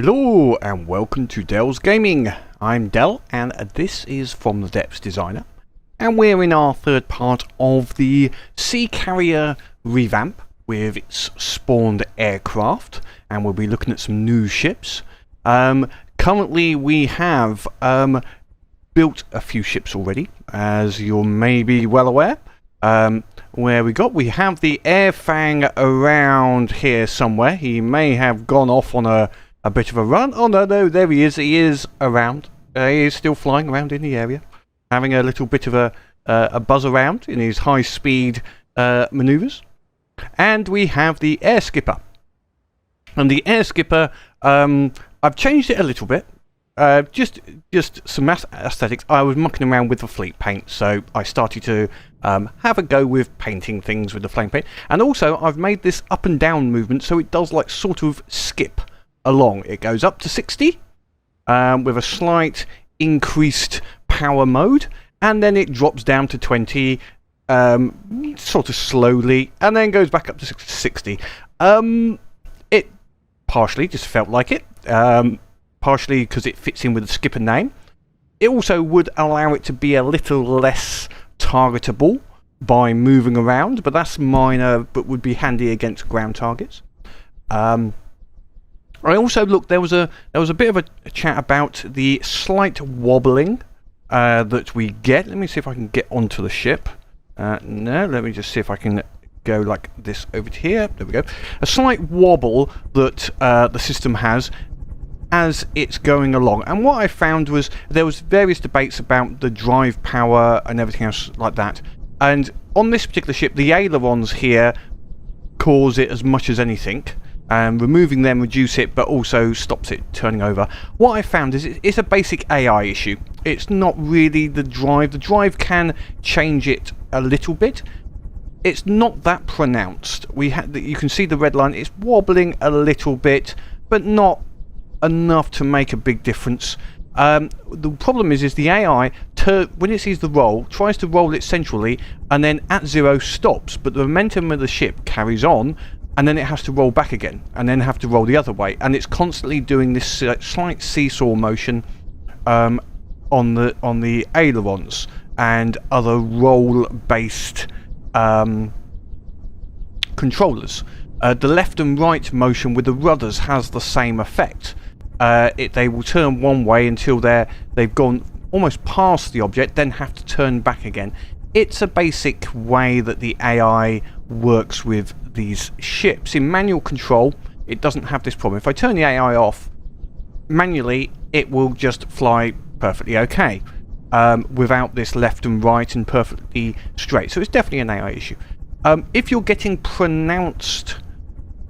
Hello and welcome to Dell's Gaming. I'm Dell and this is From the Depths Designer, and we're in our third part of the Sea Carrier revamp with its spawned aircraft, and we'll be looking at some new ships. Currently we have built a few ships already, as you're maybe well aware. We have the Airfang around here somewhere. He may have gone off on a bit of a run. Oh no, there he is. He is around. He is still flying around in the area, having a little bit of a buzz around in his high-speed manoeuvres. And we have the Air Skipper. And the Air Skipper, I've changed it a little bit. Just some aesthetics. I was mucking around with the fleet paint, so I started to have a go with painting things with the flame paint. And also, I've made this up and down movement so it does like sort of skip along. It goes up to 60 with a slight increased power mode, and then it drops down to 20 sort of slowly, and then goes back up to 60. It partially just felt like it, partially because it fits in with the skipper name. It also would allow it to be a little less targetable by moving around, but that's minor, but would be handy against ground targets. I also looked. There was a bit of a chat about the slight wobbling that we get. Let me see if I can get onto the ship. No, let me just see if I can go like this over here. There we go. A slight wobble that the system has as it's going along. And what I found was there was various debates about the drive power and everything else like that. And on this particular ship, the ailerons here cause it as much as anything. Removing them reduce it, but also stops it turning over. What I found is it's a basic AI issue. It's not really the drive. The drive can change it a little bit. It's not that pronounced. You can see the red line. It's wobbling a little bit, but not enough to make a big difference. The problem is the AI, when it sees the roll, tries to roll it centrally, and then at zero stops. But the momentum of the ship carries on, and then it has to roll back again, and then have to roll the other way, and it's constantly doing this slight seesaw motion on the ailerons and other roll-based controllers. The left and right motion with the rudders has the same effect. They will turn one way until they've gone almost past the object, then have to turn back again. It's a basic way that the AI works with these ships. In manual control, it doesn't have this problem. If I turn the AI off manually, it will just fly perfectly okay without this left and right and perfectly straight. So it's definitely an AI issue. If you're getting pronounced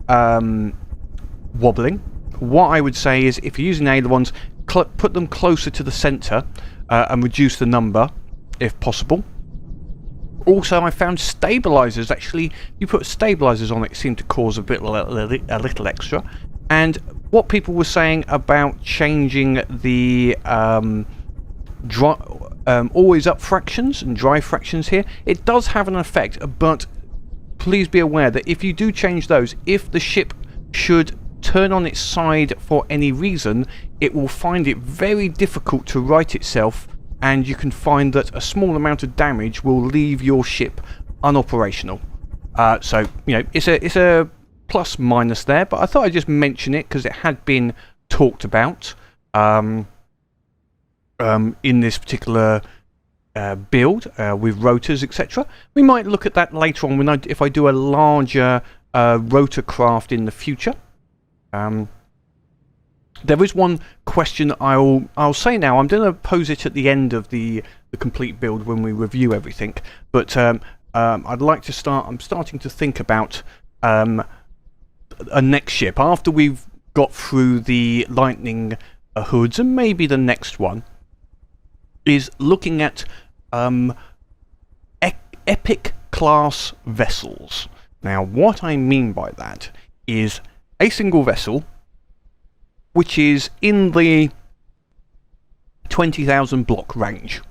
wobbling, what I would say is if you're using ailerons, put them closer to the center and reduce the number if possible. Also, I found stabilizers. Actually, you put stabilizers on it seemed to cause a little extra. And what people were saying about changing the always up fractions and drive fractions here, it does have an effect. But please be aware that if you do change those, if the ship should turn on its side for any reason, it will find it very difficult to right itself. And you can find that a small amount of damage will leave your ship unoperational. So, you know, it's a plus minus there, but I thought I'd just mention it because it had been talked about in this particular build with rotors, etc. We might look at that later on if I do a larger rotor craft in the future. There is one question I'll say now. I'm going to pose it at the end of the complete build when we review everything. But I'd like to start. I'm starting to think about a next ship after we've got through the lightning hoods, and maybe the next one is looking at epic class vessels. Now, what I mean by that is a single vessel which is in the 20,000 block range.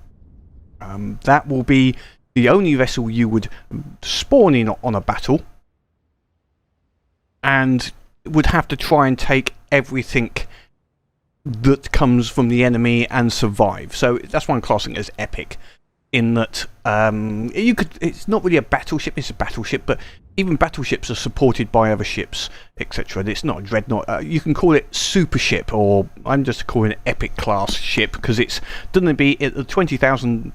That will be the only vessel you would spawn in on a battle, and would have to try and take everything that comes from the enemy and survive. So that's why I'm classing it as epic, in that it's not really a battleship, it's a battleship, but even battleships are supported by other ships, etc. It's not a dreadnought. You can call it super ship, or I'm just calling it epic class ship, because it's going to be at the 20,000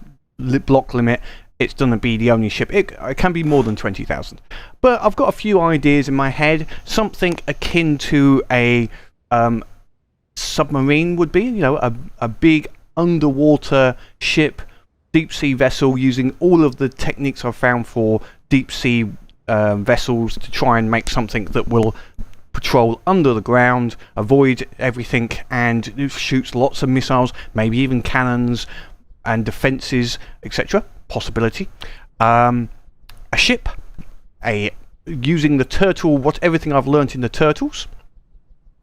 block limit. It's going to be the only ship. It can be more than 20,000. But I've got a few ideas in my head. Something akin to a submarine would be, a big underwater ship, deep sea vessel, using all of the techniques I've found for deep sea vessels to try and make something that will patrol under the ground, avoid everything, and shoots lots of missiles, maybe even cannons and defences, etc. Possibility. A ship, using the turtle, everything I've learnt in the turtles,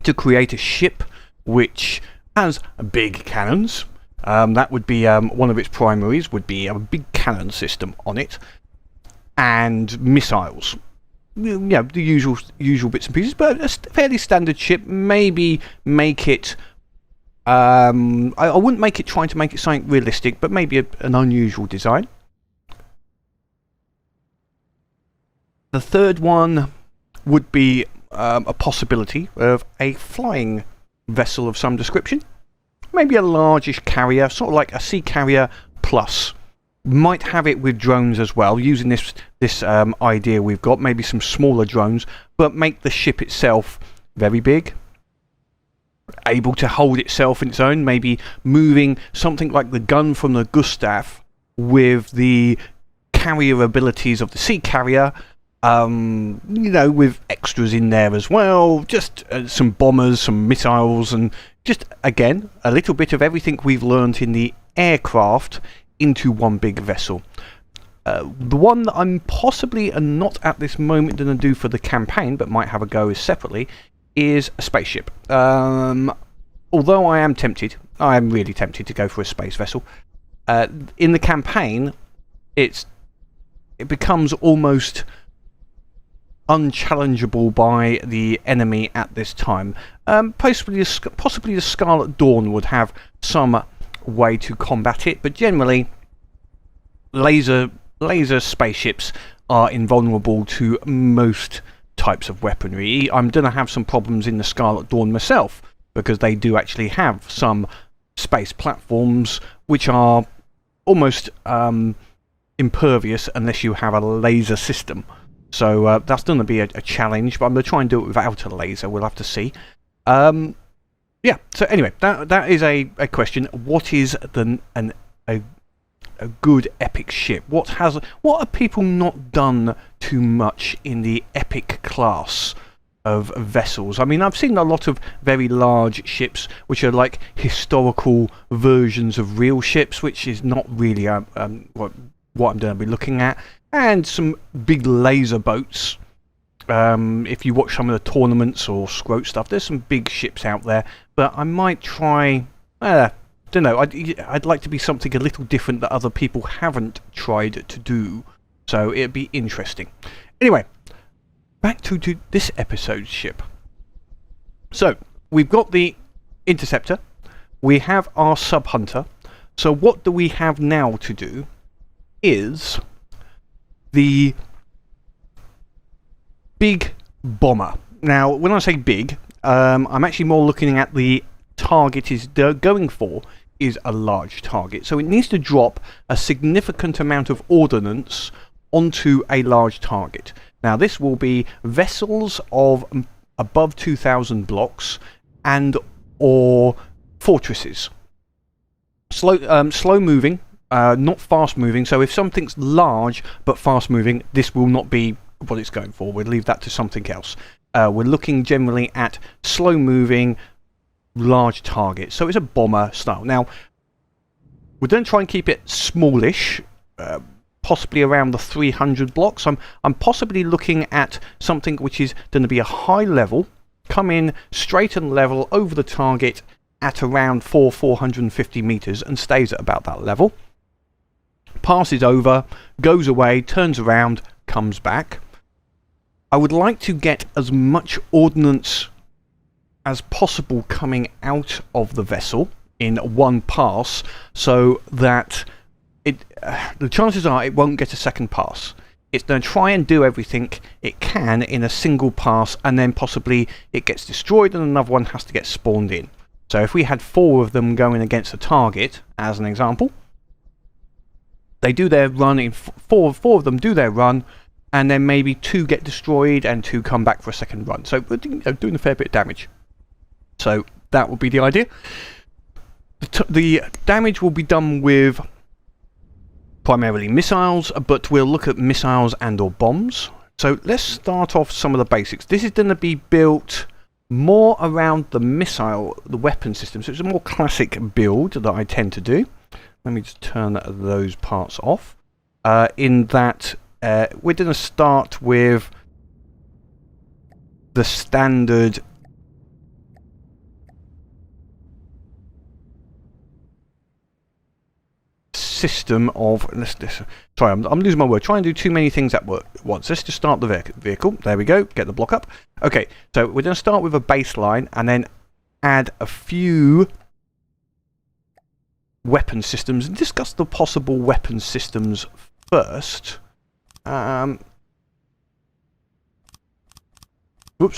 to create a ship which has big cannons. That would be one of its primaries, would be a big cannon system on it, and missiles. The usual bits and pieces, but a fairly standard ship. Maybe make it. I wouldn't make it trying to make it something realistic, but maybe an unusual design. The third one would be a possibility of a flying vessel of some description. Maybe a largish carrier, sort of like a sea carrier plus. Might have it with drones as well, using this idea we've got. Maybe some smaller drones, but make the ship itself very big, able to hold itself in its own. Maybe moving something like the gun from the Gustav with the carrier abilities of the sea carrier. With extras in there as well, just some bombers, some missiles, and just, again, a little bit of everything we've learnt in the aircraft into one big vessel. The one that I'm possibly not at this moment going to do for the campaign, but might have a go separately, is a spaceship. Although I am really tempted to go for a space vessel. In the campaign, it becomes almost unchallengeable by the enemy at this time. Possibly the Scarlet Dawn would have some way to combat it, but generally laser spaceships are invulnerable to most types of weaponry. I'm going to have some problems in the Scarlet Dawn myself, because they do actually have some space platforms which are almost impervious unless you have a laser system. So that's going to be a challenge, but I'm going to try and do it without a laser. We'll have to see. Yeah, so anyway, that is a question. What is a good epic ship? What have people not done too much in the epic class of vessels? I mean, I've seen a lot of very large ships which are like historical versions of real ships, which is not really what I'm going to be looking at. And some big laser boats. If you watch some of the tournaments or Scroat stuff, there's some big ships out there. But I might try, don't know, I'd like to be something a little different that other people haven't tried to do. So it'd be interesting. Anyway, back to this episode's ship. So, we've got the Interceptor. We have our Sub-Hunter. So what do we have now to do is the big bomber. Now, when I say big, I'm actually more looking at the target is going for is a large target. So it needs to drop a significant amount of ordnance onto a large target. Now, this will be vessels of above 2,000 blocks and or fortresses. Slow moving. Not fast moving, so if something's large but fast moving, this will not be what it's going for. We'll leave that to something else. We're looking generally at slow moving, large targets. So it's a bomber style. Now, we're going to try and keep it smallish, possibly around the 300 blocks. I'm possibly looking at something which is going to be a high level, come in straight and level over the target at around 450 meters and stays at about that level. Passes over, goes away, turns around, comes back. I would like to get as much ordnance as possible coming out of the vessel in one pass, so that the chances are it won't get a second pass. It's going to try and do everything it can in a single pass, and then possibly it gets destroyed and another one has to get spawned in. So if we had 4 of them going against a target, as an example, they do their run, in four of them do their run, and then maybe 2 get destroyed and 2 come back for a second run. So we're doing a fair bit of damage. So that would be the idea. The damage will be done with primarily missiles, but we'll look at missiles and or bombs. So let's start off some of the basics. This is going to be built more around the weapon system. So it's a more classic build that I tend to do. Let me just turn those parts off. In that we're going to start with the standard system of sorry, I'm losing my word. Try and do too many things at once. Let's just start the vehicle. There we go. Get the block up. Okay, so we're going to start with a baseline and then add a few weapon systems and discuss the possible weapon systems first. Oops,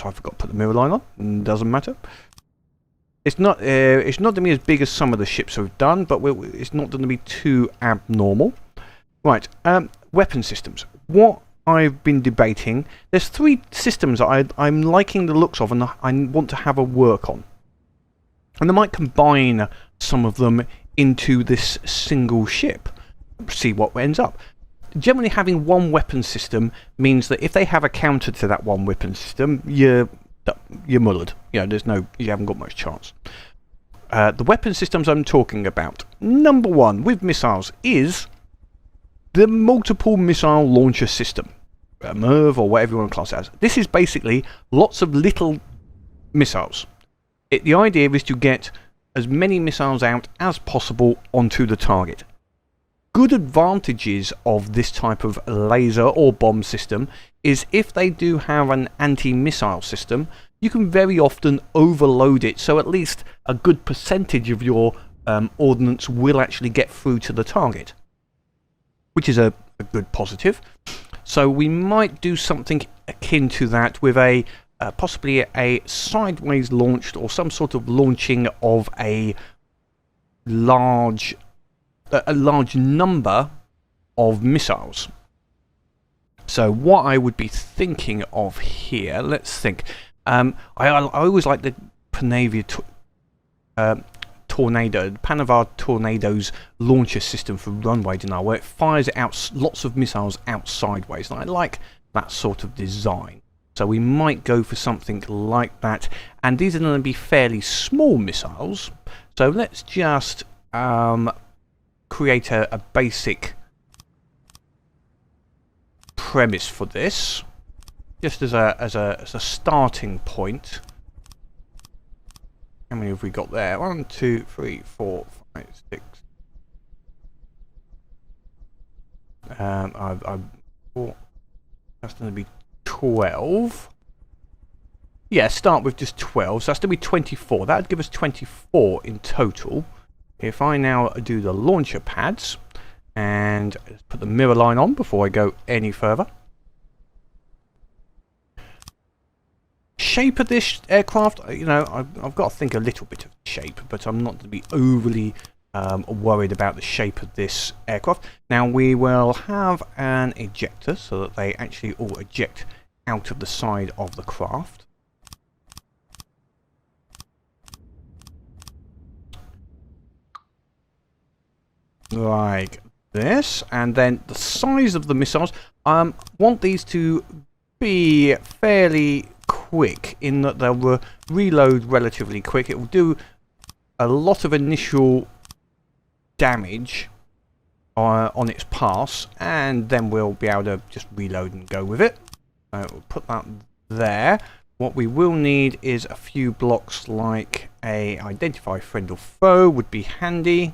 I forgot to put the mirror line on. Doesn't matter. It's not going to be as big as some of the ships have done, but it's not going to be too abnormal. Right, weapon systems. What I've been debating, there's 3 systems that I'm liking the looks of and I want to have a work on. And I might combine some of them into this single ship. See what ends up. Generally having one weapon system means that if they have a counter to that one weapon system, you're mullered. You know, you haven't got much chance. The weapon systems I'm talking about, number 1 with missiles is the multiple missile launcher system, MIRV or whatever you want to class it as. This is basically lots of little missiles. The idea is to get as many missiles out as possible onto the target. Good advantages of this type of laser or bomb system is if they do have an anti-missile system, you can very often overload it, so at least a good percentage of your ordnance will actually get through to the target, which is a good positive. So we might do something akin to that with possibly a sideways launched or some sort of launching of a large number of missiles. So what I would be thinking of here, let's think. I always like the Panavia Panavar Tornado's launcher system for runway denial, where it fires out lots of missiles out sideways, and I like that sort of design. So we might go for something like that, and these are going to be fairly small missiles. So let's just create a basic premise for this, just as a starting point. How many have we got there? 1, 2, 3, 4, 5, 6. That's going to be 12. Yeah, start with just 12. So that's going to be 24. That would give us 24 in total. If I now do the launcher pads and put the mirror line on before I go any further. Shape of this aircraft, you know, I've got to think a little bit of shape, but I'm not going to be overly worried about the shape of this aircraft. Now we will have an ejector so that they actually all eject out of the side of the craft. Like this, and then the size of the missiles, want these to be fairly quick in that they'll reload relatively quick. It will do a lot of initial damage on its pass, and then we'll be able to just reload and go with it. We'll put that there. What we will need is a few blocks, like a identify friend or foe would be handy.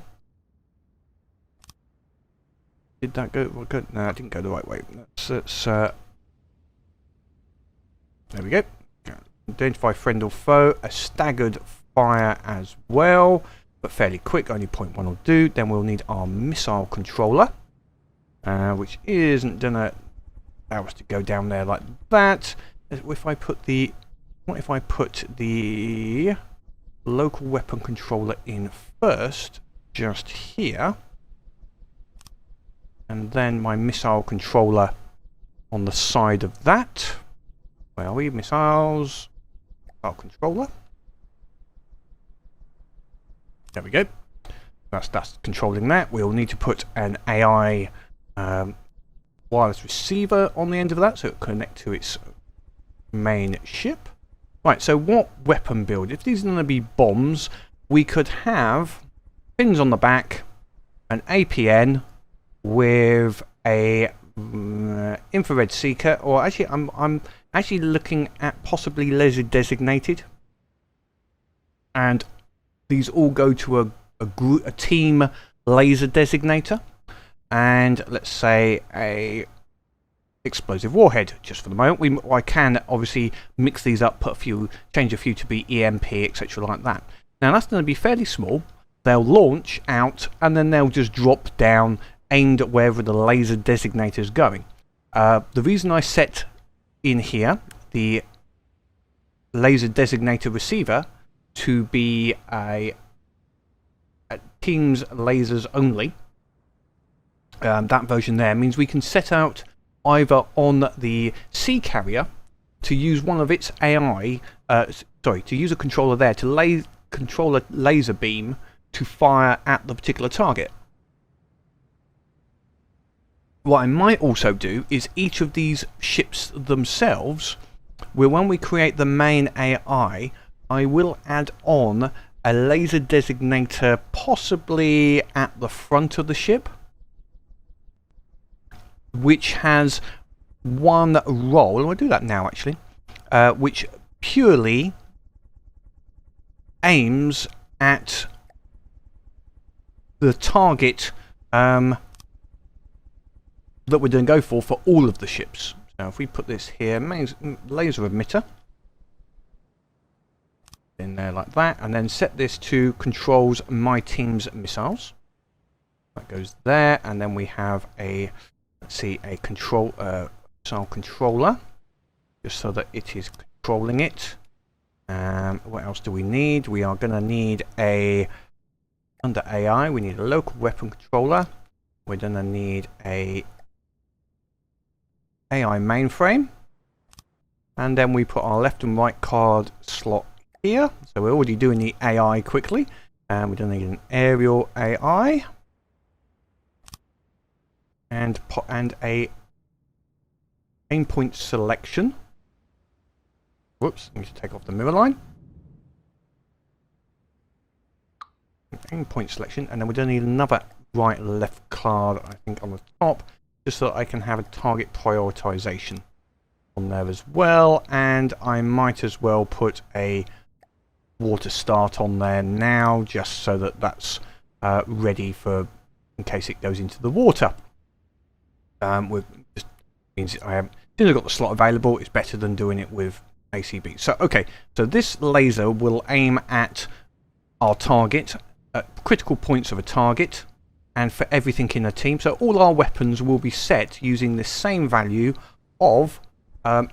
Did that go good? No, it didn't go the right way. There we go. Identify friend or foe, a staggered fire as well, but fairly quick, only 0.1 will do. Then we'll need our missile controller, which isn't gonna allow us to go down there like that. If I put the, what if I put the local weapon controller in first, just here, and then my missile controller on the side of that. Where are we? Missiles, missile controller. There we go. That's controlling that. We'll need to put an AI wireless receiver on the end of that so it'll connect to its main ship. Right, so what weapon build? If these are going to be bombs, we could have pins on the back, an APN with a infrared seeker, or actually I'm actually looking at possibly laser designated, and these all go to a team laser designator, and let's say a explosive warhead. Just for the moment, I can obviously mix these up, change a few to be EMP, etc. like that. Now that's going to be fairly small. They'll launch out and then they'll just drop down, aimed at wherever the laser designator is going. The reason I set in here the laser designator receiver to be a team's lasers only, that version there means we can set out either on the sea carrier to use one of its AI, to use a controller there to control a laser beam to fire at the particular target. What I might also do is each of these ships themselves, where when we create the main AI, I will add on a laser designator possibly at the front of the ship, which has one role, and we'll do that now actually, which purely aims at the target that we're going to go for all of the ships. So if we put this here, laser emitter, in there like that, and then set this to controls my team's missiles. That goes there, and then we have a, let's see, a missile controller, just so that it is controlling it. What else do we need? We are going to need under AI, we need a local weapon controller. We're going to need a AI mainframe, and then we put our left and right card slot here. So we're already doing the AI quickly, and we're going to need an aerial AI and a aim point selection. Whoops, I need to take off the mirror line. Aim point selection, and then we're going to need another right left card, I think, on the top, just so that I can have a target prioritization on there as well. And I might as well put a water start on there now, just so that that's ready for in case it goes into the water. Just means I have, since I've got the slot available, it's better than doing it with ACB. So okay, so this laser will aim at our target, at critical points of a target, and for everything in a team. So all our weapons will be set using the same value of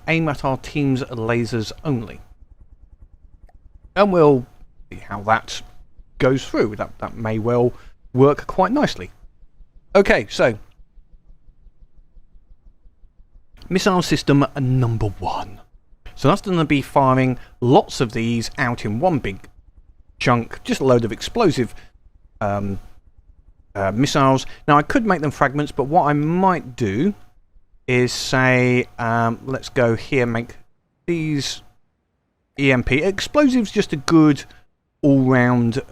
aim at our team's lasers only. And we'll see how that goes through. That may well work quite nicely. Okay, so missile system number 1. So that's going to be firing lots of these out in one big chunk, just a load of explosive missiles. Now I could make them fragments, but what I might do is say, let's go here, make these EMP. Explosives, just a good all-round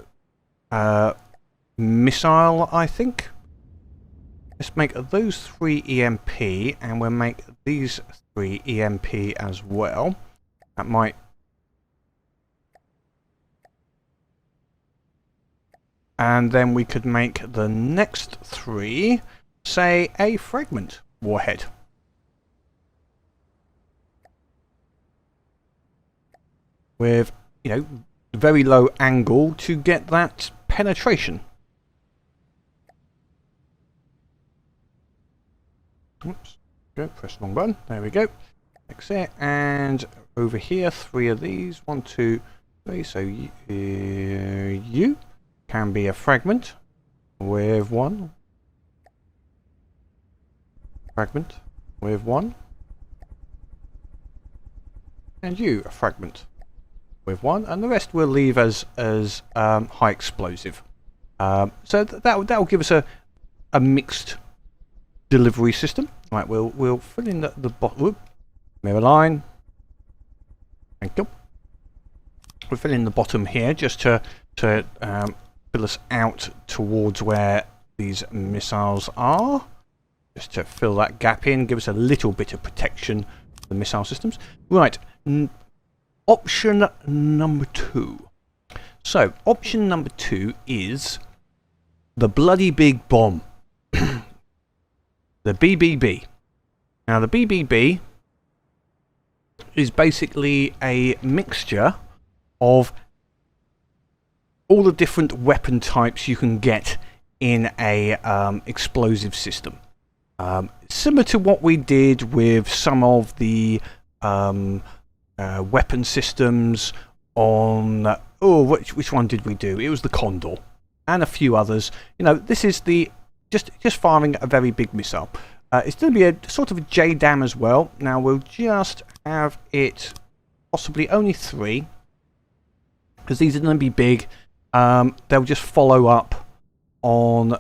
missile, I think. Let's make those 3 EMP, and we'll make these 3 EMP as well. That might... And then we could make the next 3, say, a fragment warhead. with, you know, very low angle to get that penetration. Oops, go, press the wrong button. There we go. Exit, and over here, 3 of these. 1, 2, 3. So you can be a fragment with 1. Fragment with 1. And you, a fragment with 1, and the rest we'll leave as high explosive. So that will give us a mixed delivery system. Right, we'll fill in the bottom. Mirror line. Thank you. We'll fill in the bottom here just to fill us out towards where these missiles are. Just to fill that gap in, give us a little bit of protection for the missile systems. Right, option number 2. So, option number 2 is the bloody big bomb. The BBB. Now, the BBB is basically a mixture of all the different weapon types you can get in a explosive system. Similar to what we did with some of the weapon systems on... which one did we do? It was the Condor and a few others. You know, this is the just firing a very big missile. It's going to be a sort of a JDAM as well. Now we'll just have it possibly only 3, because these are going to be big. They'll just follow up on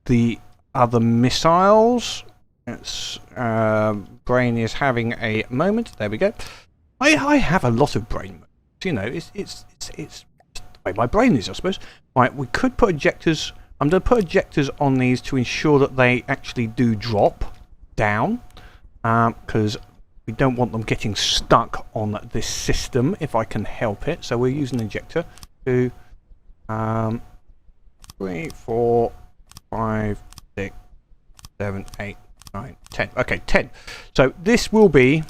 the other missiles. It's, brain is having a moment. There we go. I have a lot of brain moments. You know, it's the way my brain is, I suppose. Right, we could put ejectors. I'm going to put ejectors on these to ensure that they actually do drop down, because we don't want them getting stuck on this system if I can help it. So we're using an ejector. 2, 3, 4, 5, 6, 7, 8, 9, 10. Okay, 10. So this will be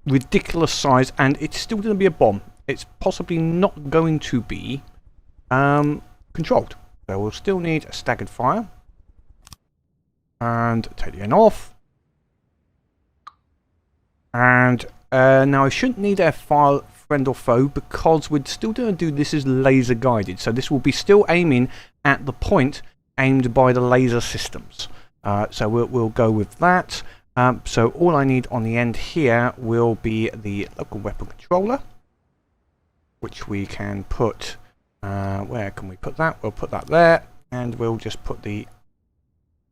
ridiculous size, and it's still going to be a bomb. It's possibly not going to be controlled. So we'll still need a staggered fire. And take the end off. And now I shouldn't need a fire friend or foe, because we're still going to do this as laser guided. So this will be still aiming at the point aimed by the laser systems. So we'll go with that. So all I need on the end here will be the local weapon controller, which we can put, where can we put that? We'll put that there, and we'll just put the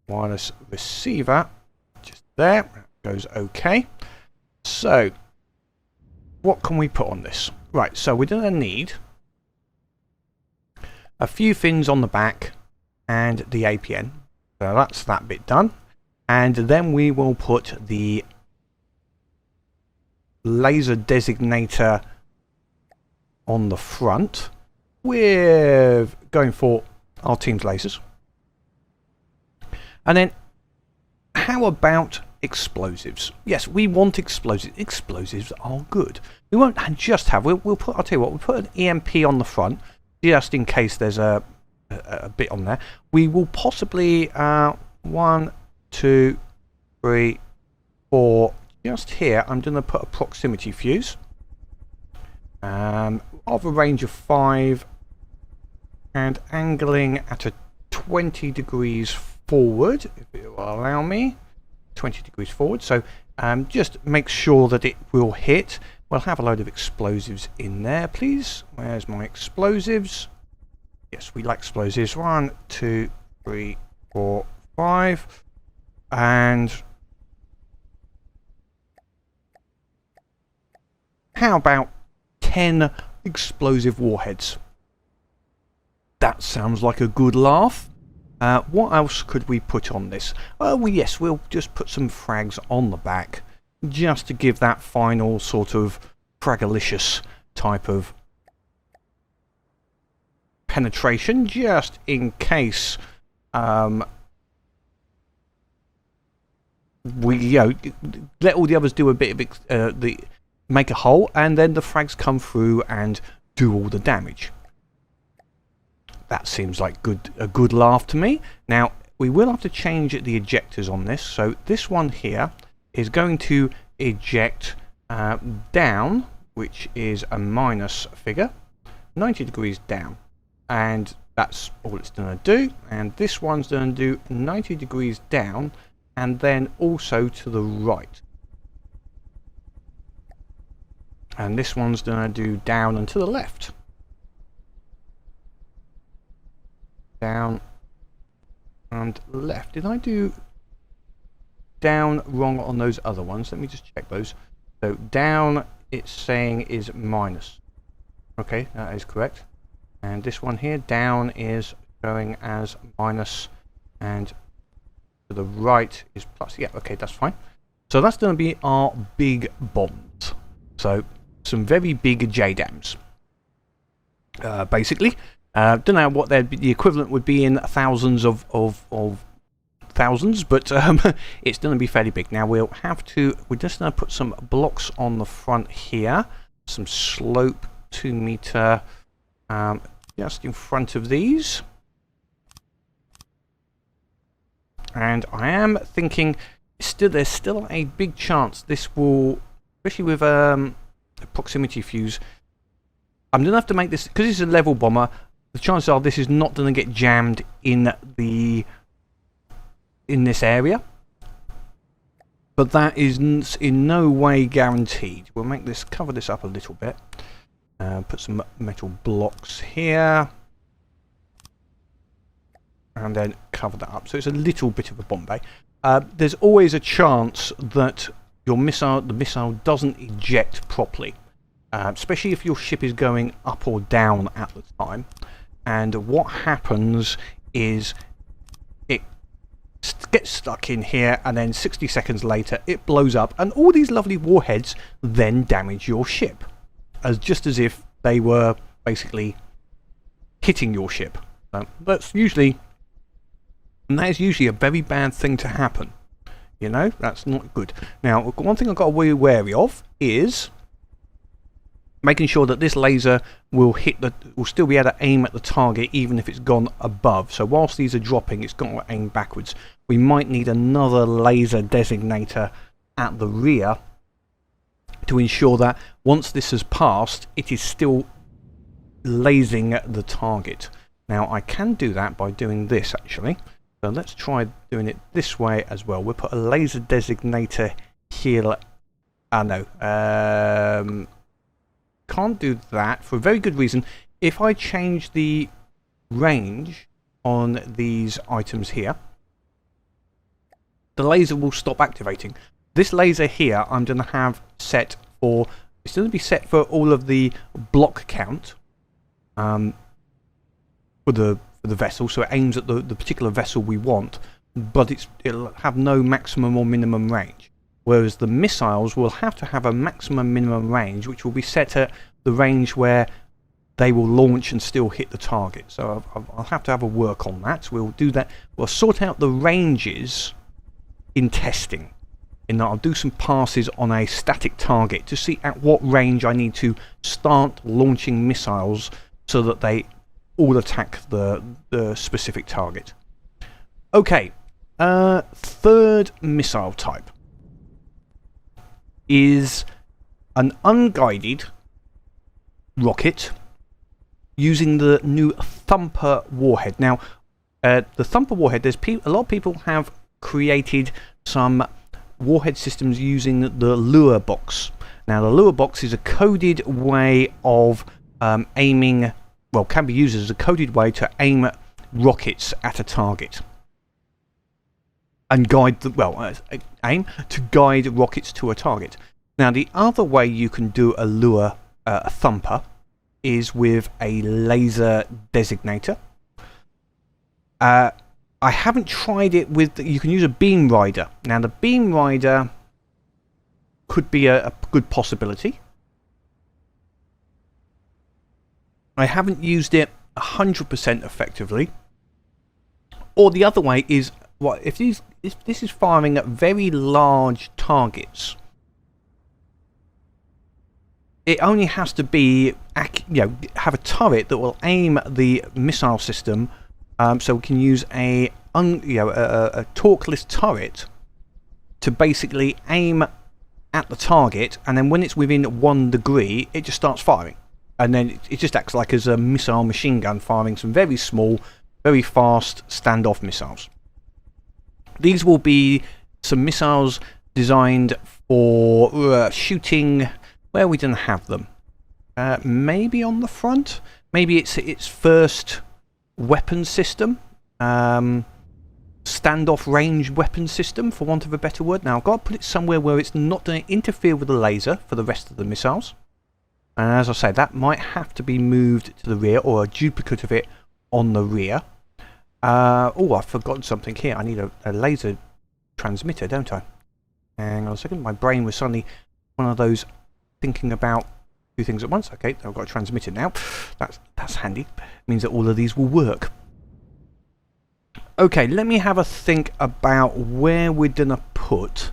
wireless receiver just there. That goes okay. So what can we put on this? Right, so we're going to need a few fins on the back and the APN. So that's that bit done. And then we will put the laser designator on the front. We're going for our team's lasers. And then how about explosives? Yes, we want explosives. Explosives are good. We won't just have, we'll put, I'll tell you what, we'll put an EMP on the front, just in case there's a bit on there. We will possibly, 1, 2, 3, 4, just here, I'm going to put a proximity fuse of a range of 5 and angling at a 20 degrees forward, if it will allow me. 20 degrees forward, so just make sure that it will hit. We'll have a load of explosives in there, please. Where's my explosives? Yes, we like explosives. 1, 2, 3, 4, 5. And how about 10 explosive warheads? That sounds like a good laugh. What else could we put on this? Well, yes, we'll just put some frags on the back, just to give that final sort of fragalicious type of penetration, just in case we let all the others do a bit of make a hole, and then the frags come through and do all the damage. That seems like a good laugh to me. Now we will have to change the ejectors on this. So this one here is going to eject down, which is a minus figure, 90 degrees down, and that's all it's going to do. And this one's going to do 90 degrees down, and then also to the right. And this one's going to do down and to the left. Down and left. Did I do down wrong on those other ones? Let me just check those. So down, it's saying is minus. Okay, that is correct. And this one here, down, is going as minus, and to the right is plus. Yeah, okay, that's fine. So that's going to be our big bombs. So some very big JDAMs. Basically, don't know what the equivalent would be in thousands of thousands, but it's going to be fairly big. Now we're just going to put some blocks on the front here, some slope 2 meter, just in front of these. And I am thinking there's still a big chance this will, especially with a proximity fuse, I'm going to have to make this, because it's a level bomber, the chances are this is not going to get jammed in this area. But that is in no way guaranteed. We'll cover this up a little bit. Put some metal blocks here. And then cover that up. So it's a little bit of a bomb bay. There's always a chance that the missile doesn't eject properly. Especially if your ship is going up or down at the time. And what happens is it gets stuck in here, and then 60 seconds later it blows up, and all these lovely warheads then damage your ship, just as if they were basically hitting your ship. That is usually a very bad thing to happen. That's not good. Now, one thing I've got to be wary of is making sure that this laser will still be able to aim at the target even if it's gone above. So whilst these are dropping, it's got to aim backwards. We might need another laser designator at the rear to ensure that once this has passed, it is still lasing the target. Now I can do that by doing this actually. So let's try doing it this way as well. We'll put a laser designator here. No. Can't do that for a very good reason. If I change the range on these items here, the laser will stop activating. This laser here I'm going to have set for, it's going to be set for all of the block count for the vessel, so it aims at the particular vessel we want, but it'll have no maximum or minimum range. Whereas the missiles will have to have a maximum minimum range, which will be set at the range where they will launch and still hit the target. So I'll have to have a work on that. We'll do that. We'll sort out the ranges in testing. In that I'll do some passes on a static target to see at what range I need to start launching missiles so that they all attack the specific target. Okay, third missile type is an unguided rocket using the new Thumper warhead. Now, the Thumper warhead, a lot of people have created some warhead systems using the lure box. Now, the lure box is a coded way of aiming, well, can be used as a coded way to aim rockets at a target. And aim to guide rockets to a target. Now, the other way you can do a Thumper is with a laser designator. I haven't tried it with, you can use a beam rider. Now, the beam rider could be a good possibility. I haven't used it 100% effectively. Or the other way is what if this is firing at very large targets, it only has to be, have a turret that will aim the missile system. So we can use a torqueless turret to basically aim at the target, and then when it's within 1 degree, it just starts firing, and then it just acts like as a missile machine gun, firing some very small, very fast standoff missiles. These will be some missiles designed for shooting where we didn't have them. Maybe on the front. Maybe it's its first weapon system. Standoff range weapon system, for want of a better word. Now I've got to put it somewhere where it's not going to interfere with the laser for the rest of the missiles. And as I say, that might have to be moved to the rear, or a duplicate of it on the rear. Oh, I've forgotten something here. I need a laser transmitter, don't I? Hang on a second. My brain was suddenly one of those thinking about two things at once. Okay, I've got a transmitter now. That's handy. It means that all of these will work. Okay, let me have a think about where we're going to put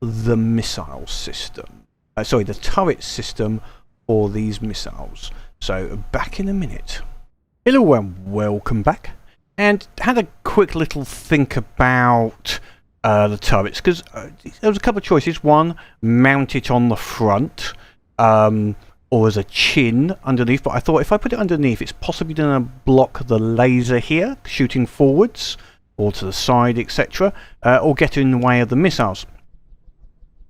the missile system. Sorry, the turret system for these missiles. So, back in a minute. Hello and welcome back. And had a quick little think about the turrets, because there was a couple of choices. One, mount it on the front, or as a chin underneath. But I thought if I put it underneath, it's possibly going to block the laser here, shooting forwards, or to the side, etc., or get in the way of the missiles.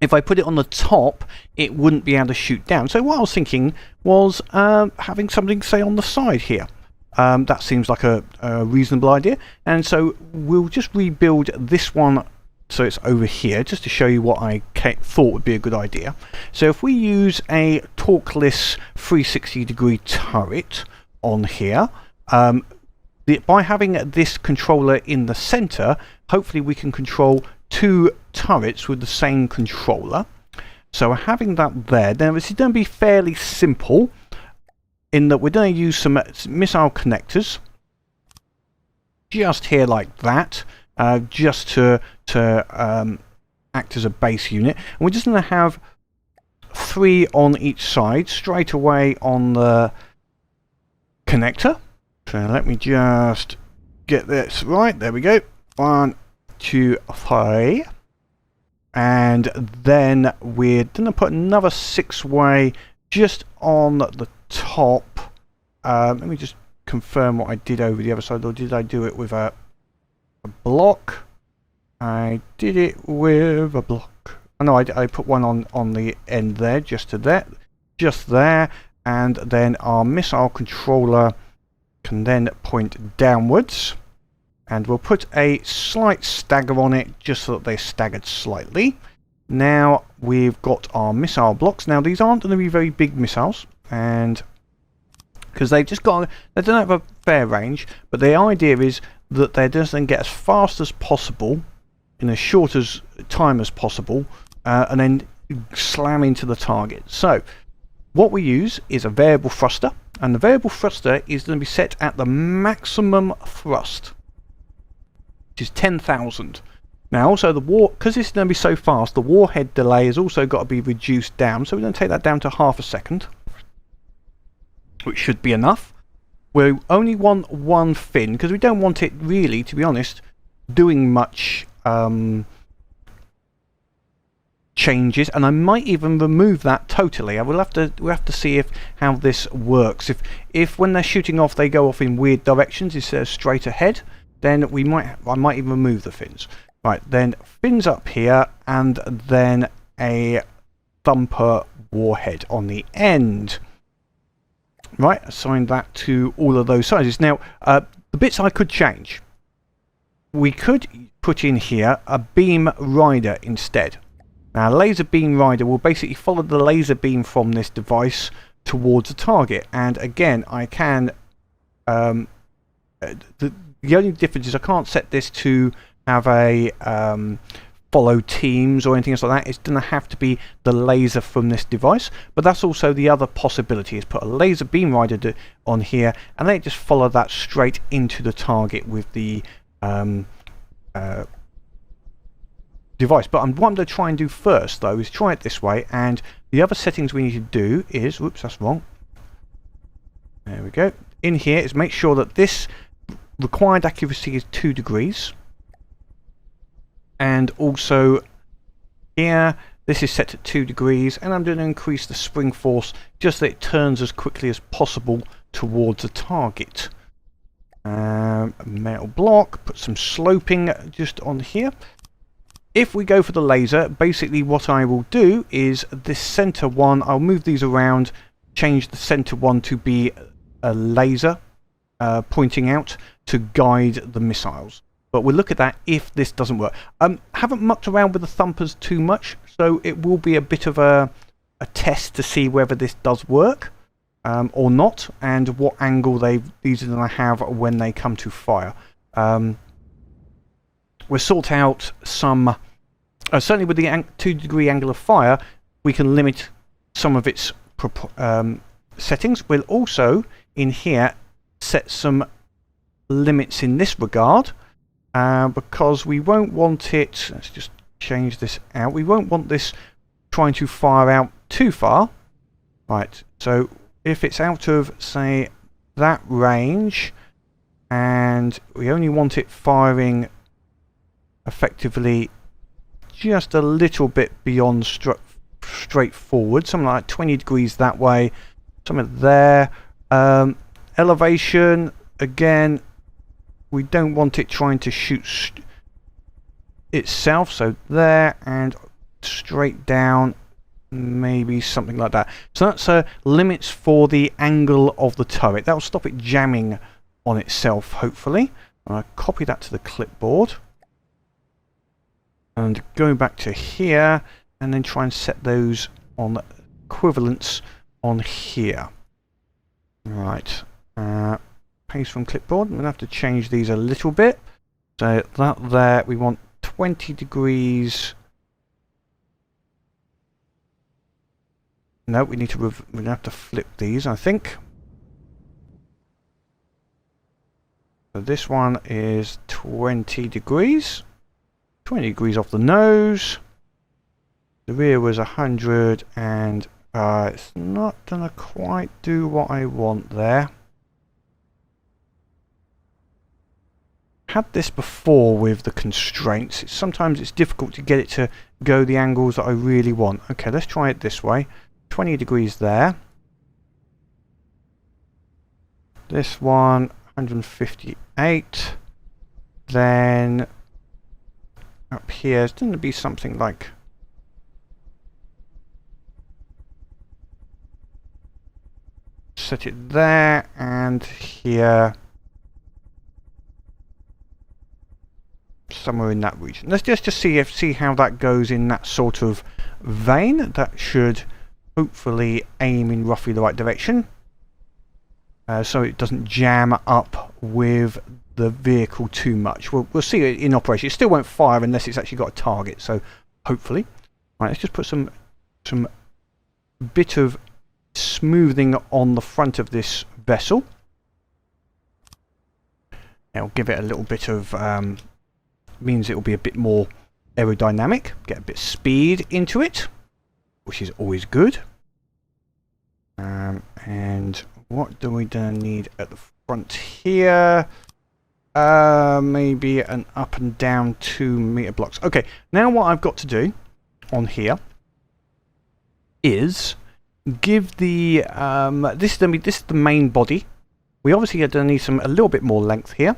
If I put it on the top, it wouldn't be able to shoot down. So what I was thinking was having something, say, on the side here. That seems like a reasonable idea. And so we'll just rebuild this one so it's over here, just to show you what I thought would be a good idea. So if we use a torqueless 360-degree turret on here, by having this controller in the center, hopefully we can control two turrets with the same controller. So having that there, then this is going to be fairly simple, in that we're going to use some missile connectors just here like that, just to act as a base unit. And we're just going to have 3 on each side straight away on the connector. So let me just get this right. There we go. 1, 2, 3. And then we're going to put another 6-way just on the top. Let me just confirm what I did over the other side, or did I do it with a block? I did it with a block. Oh, no, I put one on the end there, just there, and then our missile controller can then point downwards, and we'll put a slight stagger on it just so that they're staggered slightly. Now we've got our missile blocks. Now these aren't going to be very big missiles, and because they don't have a fair range, but the idea is that they just then get as fast as possible in as short as time as possible, and then slam into the target. So what we use is a variable thruster, and the variable thruster is going to be set at the maximum thrust, which is 10,000. Now also because this is going to be so fast, the warhead delay has also got to be reduced down, so we're going to take that down to half a second, which should be enough. We only want one fin, because we don't want it really, to be honest, doing much changes, and I might even remove that totally. We'll have to see how this works. If when they're shooting off they go off in weird directions instead of straight ahead, then I might even remove the fins. Right, then fins up here, and then a thumper warhead on the end. Right, assign that to all of those sizes. Now, the bits I could change. We could put in here a beam rider instead. Now, a laser beam rider will basically follow the laser beam from this device towards a target. And again, I can... the only difference is I can't set this to have a... follow teams or anything else like that. It's going to have to be the laser from this device, but that's also the other possibility, is put a laser beam rider on here and then just follow that straight into the target with the device. But what I'm going to try and do first, though, is try it this way. And the other settings we need to do is, whoops, that's wrong. There we go. In here is make sure that this required accuracy is 2 degrees. And also here, this is set at 2 degrees. And I'm going to increase the spring force just that it turns as quickly as possible towards the target. Metal block, put some sloping just on here. If we go for the laser, basically what I will do is this center one, I'll move these around, change the center one to be a laser pointing out to guide the missiles. But we'll look at that if this doesn't work. Haven't mucked around with the thumpers too much, so it will be a bit of a test to see whether this does work or not, and what angle these are going to have when they come to fire. We'll sort out some, certainly with the 2 degree angle of fire, we can limit some of its settings. We'll also, in here, set some limits in this regard, because we won't want it, let's just change this out, we won't want this trying to fire out too far. Right, so if it's out of, say, that range, and we only want it firing effectively just a little bit beyond straight forward, something like 20 degrees that way, something there. Elevation, again, we don't want it trying to shoot itself, so there, and straight down, maybe something like that. So that's limits for the angle of the turret. That will stop it jamming on itself, hopefully. I'll copy that to the clipboard. And go back to here, and then try and set those on equivalents on here. Right. Paste from clipboard. I'm going to have to change these a little bit. So that there, we want 20 degrees. No, we need to. We're going to have to flip these, I think. So this one is 20 degrees. 20 degrees off the nose. The rear was 100, and it's not gonna quite do what I want there. Had this before with the constraints. Sometimes it's difficult to get it to go the angles that I really want. Okay, let's try it this way. 20 degrees there. This one, 158. Then up here, it's going to be something like set it there, and here, somewhere in that region. Let's just see how that goes in that sort of vein. That should hopefully aim in roughly the right direction, so it doesn't jam up with the vehicle too much. We'll see it in operation. It still won't fire unless it's actually got a target, so hopefully. Right, let's just put some bit of smoothing on the front of this vessel. It'll give it a little bit of means it will be a bit more aerodynamic, get a bit of speed into it, which is always good. And what do we need at the front here? Maybe an up and down 2 meter blocks. Okay, now what I've got to do on here is give the this is the main body. We obviously are going to need a little bit more length here.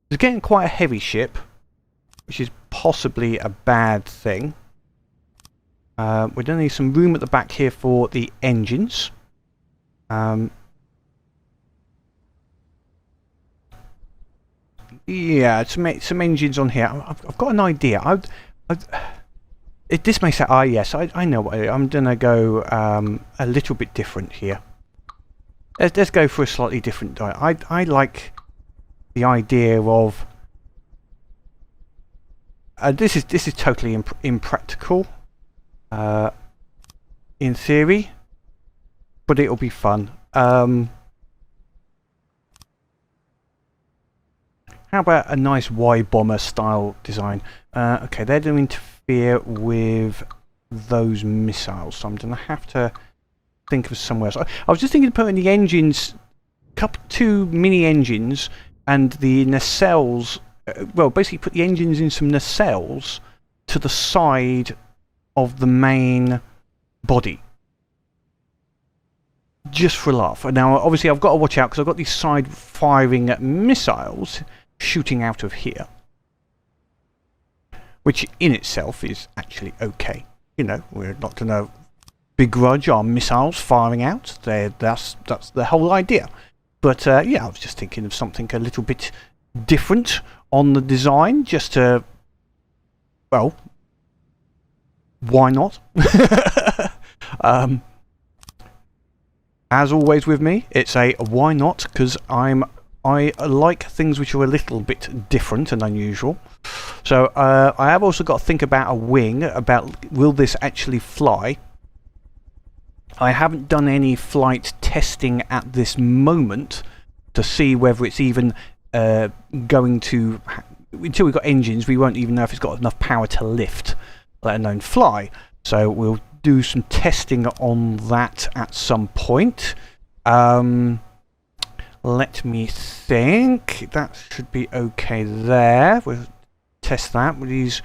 It's getting quite a heavy ship, which is possibly a bad thing. We're going to need some room at the back here for the engines. Yeah, some engines on here. I've got an idea. This may say, yes, I know what I'm going to go a little bit different here. Let's go for a slightly different diet. I like the idea of this is totally impractical in theory, but it'll be fun. How about a nice Y bomber style design? Okay, they're going to interfere with those missiles, so I'm going to have to think of somewhere else. I was just thinking of putting the engines, two mini engines, and the nacelles. Well, basically put the engines in some nacelles to the side of the main body, just for a laugh. Now, obviously, I've got to watch out because I've got these side-firing missiles shooting out of here, which in itself is actually okay. You know, we're not going to begrudge our missiles firing out. That's the whole idea. But yeah, I was just thinking of something a little bit different on the design, just to, well, why not? As always with me, it's a why not, because I like things which are a little bit different and unusual. So I have also got to think about a wing, about will this actually fly. I haven't done any flight testing at this moment to see whether it's even going to, until we've got engines, we won't even know if it's got enough power to lift, let alone fly. So we'll do some testing on that at some point. Let me think. That should be okay there. We'll test that with these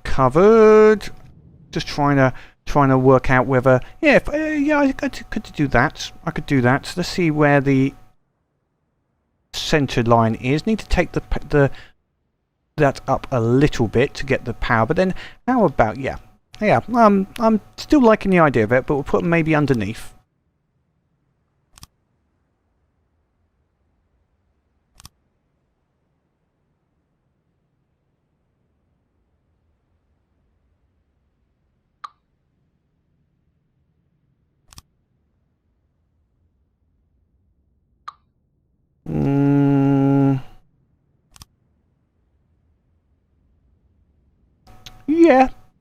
covered. Just trying to work out whether, yeah, yeah, I could do that. I could do that. Let's see where the center line is. Need to take that up a little bit to get the power. But then, how about, yeah, I'm still liking the idea of it, but we'll put them maybe underneath.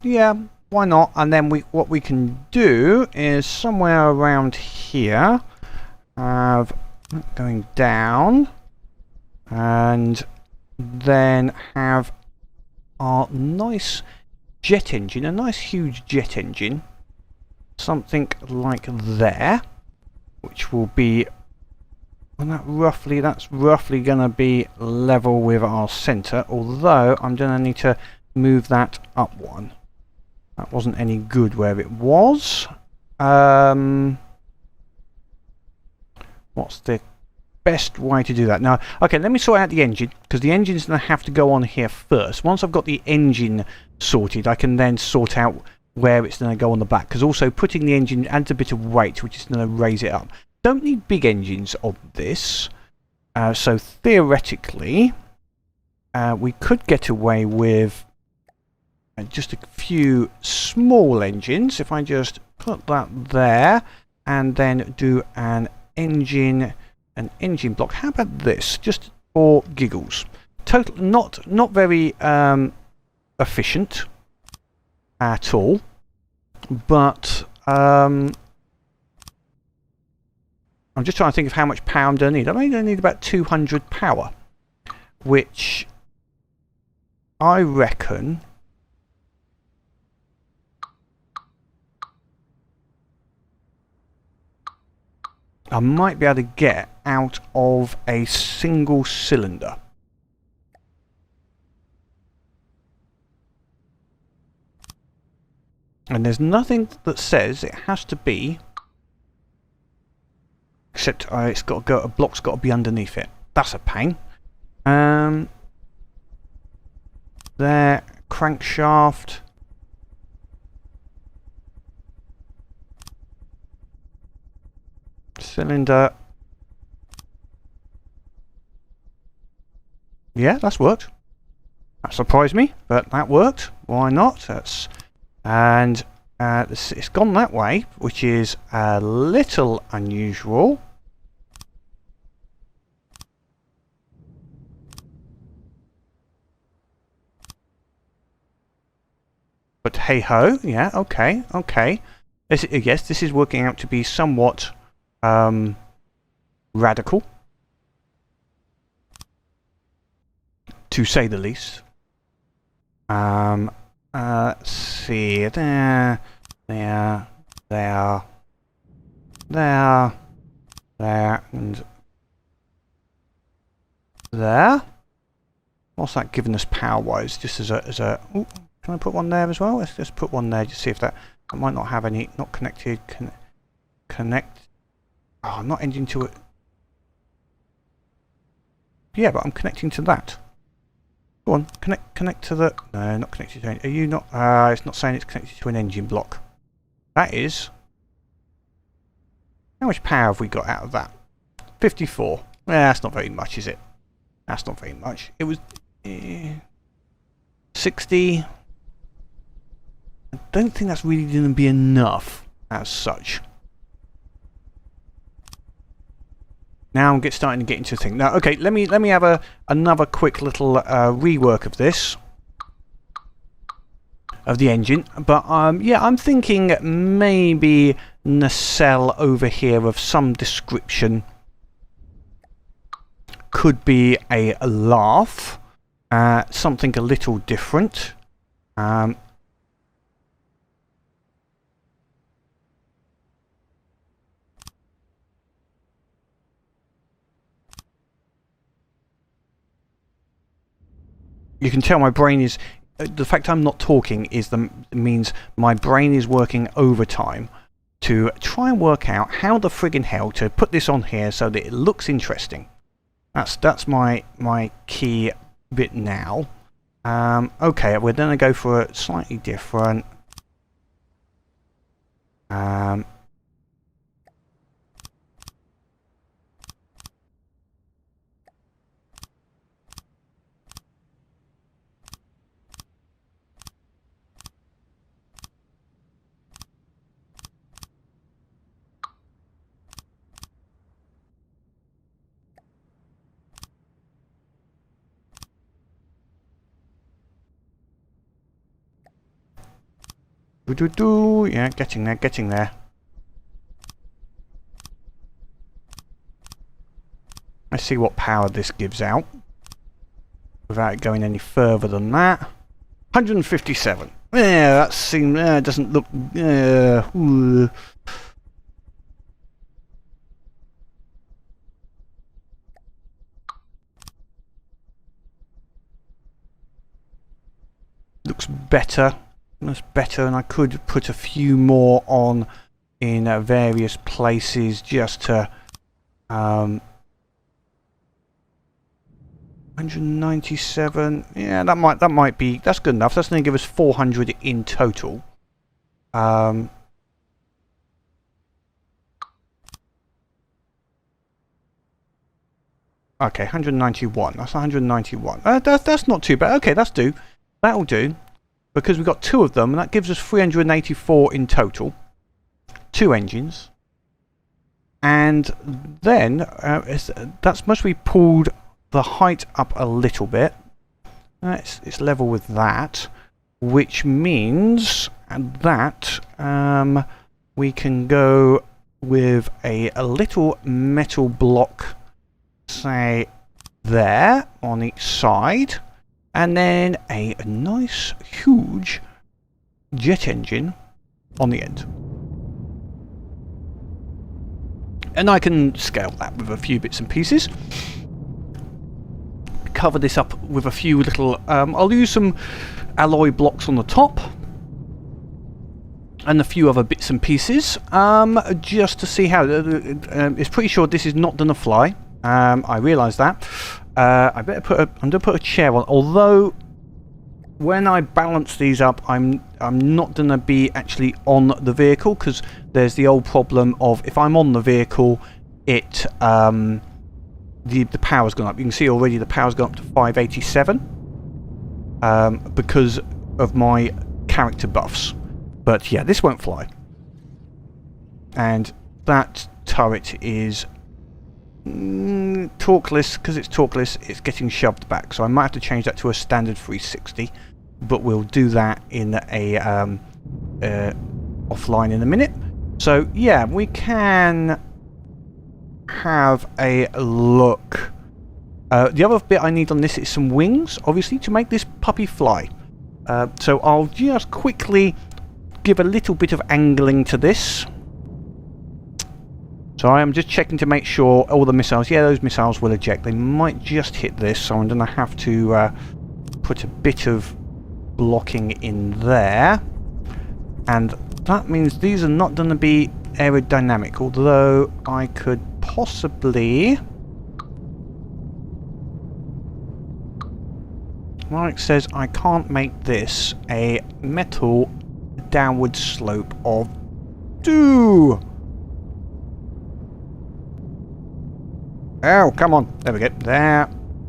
Yeah, why not? And then what we can do is somewhere around here have going down, and then have our nice jet engine, a nice huge jet engine, something like there, which will be, and that's roughly going to be level with our center, although I'm going to need to move that up one. That wasn't any good where it was. What's the best way to do that? Now, okay, let me sort out the engine, because the engine's going to have to go on here first. Once I've got the engine sorted, I can then sort out where it's going to go on the back, because also putting the engine adds a bit of weight, which is going to raise it up. Don't need big engines on this, so theoretically we could get away with just a few small engines. If I just put that there and then do an engine block. How about this, just for giggles? Total, not very efficient at all, but I'm just trying to think of how much power I'm going to need. I'm only going to need about 200 power, which I reckon I might be able to get out of a single cylinder. And there's nothing that says it has to be, except it's got to go, a block's got to be underneath it. That's a pain. There, crankshaft. Cylinder. Yeah, that's worked. That surprised me, but that worked. Why not? That's, and it's gone that way, which is a little unusual. But hey ho, yeah, okay. Yes, this is working out to be somewhat radical. to say the least. Let's see, there, and there. What's that giving us power-wise? Just as a. Ooh, can I put one there as well? Let's just put one there. Just see if that might not have any. Not connected. Connect. Oh, I'm not ending to it. Yeah, but I'm connecting to that. Go on, connect to the. No, not connected to. Are you not? It's not saying it's connected to an engine block. That is. How much power have we got out of that? 54. That's not very much, is it? That's not very much. It was 60. I don't think that's really going to be enough as such. Now I'm starting to get into a thing. Now, okay, let me have another quick little rework of this, of the engine. But yeah, I'm thinking maybe nacelle over here of some description could be a laugh, something a little different. You can tell my brain is, the fact I'm not talking is means my brain is working overtime to try and work out how the friggin' hell to put this on here so that it looks interesting. That's my key bit now. Okay, we're going to go for a slightly different. Yeah, getting there. Let's see what power this gives out without going any further than that. 157. Yeah, that seems doesn't look. Looks better. That's better, and I could put a few more on in various places just to 197. Yeah, that might be, that's good enough. That's going to give us 400 in total. Okay, 191. That's 191. That's not too bad. Okay, that'll do. Because we've got two of them, and that gives us 384 in total. Two engines. And then, that's must be pulled the height up a little bit. It's level with that. Which means that we can go with a little metal block, say, there on each side. And then a nice, huge jet engine on the end. And I can scale that with a few bits and pieces. Cover this up with a few little... I'll use some alloy blocks on the top. And a few other bits and pieces. Just to see how... it's pretty sure this is not going to fly. I realise that. I better I'm going to put a chair on. Although, when I balance these up, I'm not going to be actually on the vehicle, because there's the old problem of if I'm on the vehicle, it the power's gone up. You can see already the power's gone up to 587 because of my character buffs. But yeah, this won't fly. And that turret is torqueless. Because it's torqueless, it's getting shoved back, so I might have to change that to a standard 360, but we'll do that in a offline in a minute. So yeah, we can have a look The other bit I need on this is some wings, obviously, to make this puppy fly. So I'll just quickly give a little bit of angling to this. So I am just checking to make sure all the missiles, yeah, those missiles will eject. They might just hit this, so I'm going to have to put a bit of blocking in there. And that means these are not going to be aerodynamic, although I could possibly... Like it says, I can't make this a metal downward slope of 2. Oh, come on. There we go. There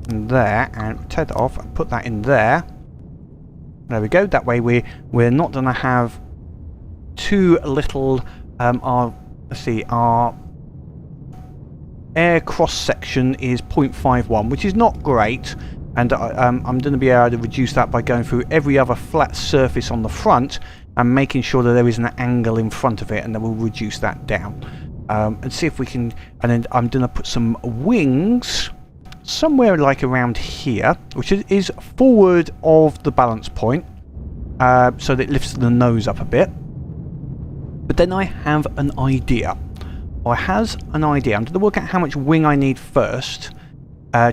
and there. And take that off and put that in there. There we go. That way we're not going to have too little... let's see, our air cross-section is 0.51, which is not great. And I'm going to be able to reduce that by going through every other flat surface on the front and making sure that there is an angle in front of it, and then we'll reduce that down. And see if we can... And then I'm going to put some wings somewhere like around here, which is forward of the balance point, so that it lifts the nose up a bit. But then I have an idea. I'm going to work out how much wing I need first,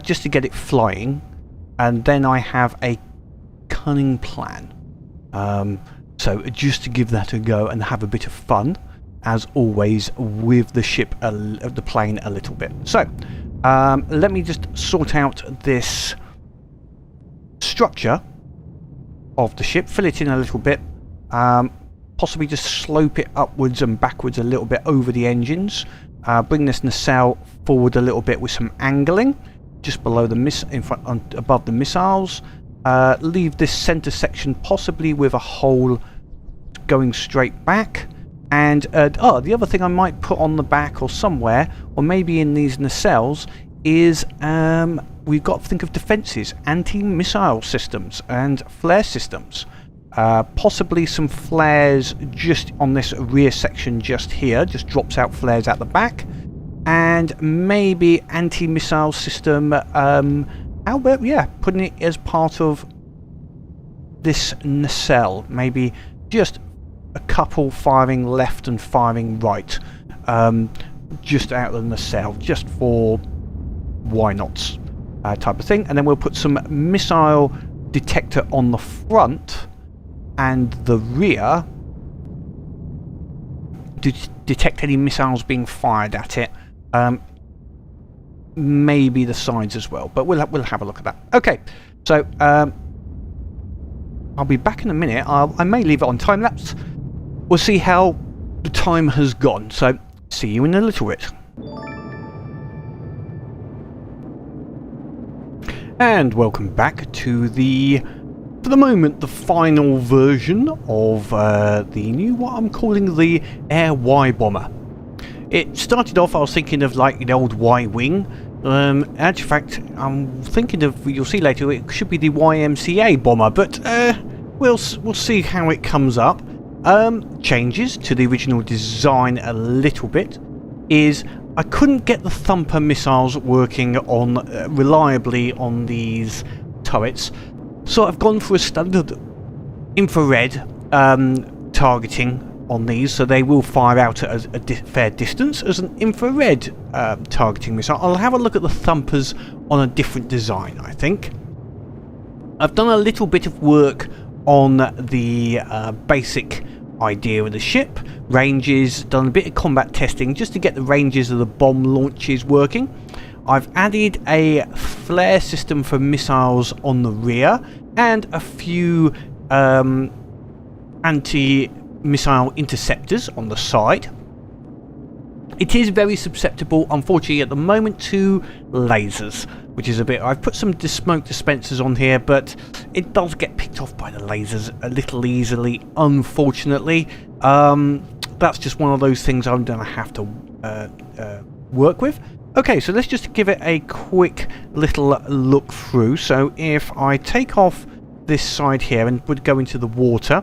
just to get it flying. And then I have a cunning plan. So just to give that a go and have a bit of fun, as always, with the ship, the plane a little bit. So, let me just sort out this structure of the ship, fill it in a little bit, possibly just slope it upwards and backwards a little bit over the engines, bring this nacelle forward a little bit with some angling, just below the above the missiles. Leave this center section possibly with a hole going straight back. And the other thing I might put on the back or somewhere, or maybe in these nacelles, is we've got to think of defenses, anti-missile systems and flare systems. Possibly some flares just on this rear section just here, just drops out flares out the back. And maybe anti-missile system, putting it as part of this nacelle. Maybe just a couple firing left and firing right, just out of the nacelle, just for why nots type of thing. And then we'll put some missile detector on the front and the rear to detect any missiles being fired at it. Maybe the sides as well, but we'll have a look at that. Okay, so I'll be back in a minute. I may leave it on time lapse. We'll see how the time has gone. So see you in a little bit. And welcome back to for the moment, the final version of the new, what I'm calling the Air Y bomber. It started off, I was thinking of like the old Y-wing. In fact, I'm thinking of, you'll see later, it should be the YMCA bomber, but we'll see how it comes up. Changes to the original design a little bit is I couldn't get the Thumper missiles working on reliably on these turrets, so I've gone for a standard infrared targeting on these, so they will fire out at a fair distance as an infrared targeting missile. I'll have a look at the Thumpers on a different design, I think. I've done a little bit of work on the basic idea of the ship, ranges, done a bit of combat testing just to get the ranges of the bomb launches working. I've added a flare system for missiles on the rear and a few anti-missile interceptors on the side. It is very susceptible, unfortunately, at the moment to lasers, which is a bit... I've put some smoke dispensers on here, but it does get picked off by the lasers a little easily, unfortunately. That's just one of those things I'm going to have to work with. Okay, so let's just give it a quick little look through. So if I take off this side here and would go into the water,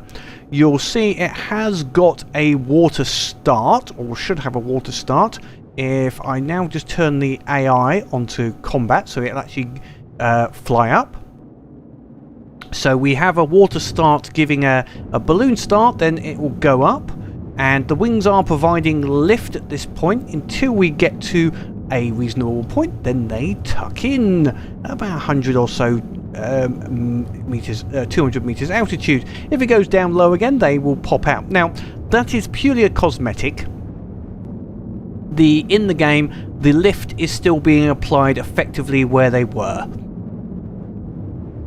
you'll see it has got a water start, or should have a water start. if I now just turn the AI onto combat, so it'll actually fly up. So we have a water start giving a balloon start, then it will go up, and the wings are providing lift at this point until we get to a reasonable point. Then they tuck in about 100 or so meters, 200 meters altitude. If it goes down low again, they will pop out. Now that is purely a cosmetic. In the game, the lift is still being applied effectively where they were.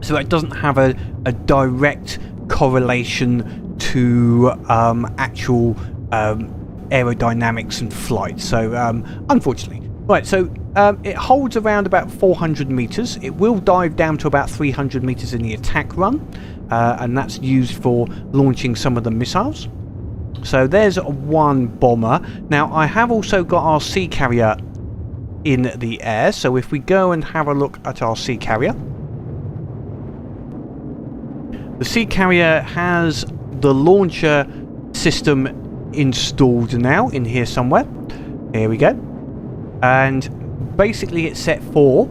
So it doesn't have a direct correlation to actual aerodynamics and flight. So unfortunately. Right, so it holds around about 400 meters. It will dive down to about 300 meters in the attack run. And that's used for launching some of the missiles. So there's one bomber. Now I have also got our sea carrier in the air. So if we go and have a look at our sea carrier. The sea carrier has the launcher system installed now in here somewhere. Here we go. And basically it's set for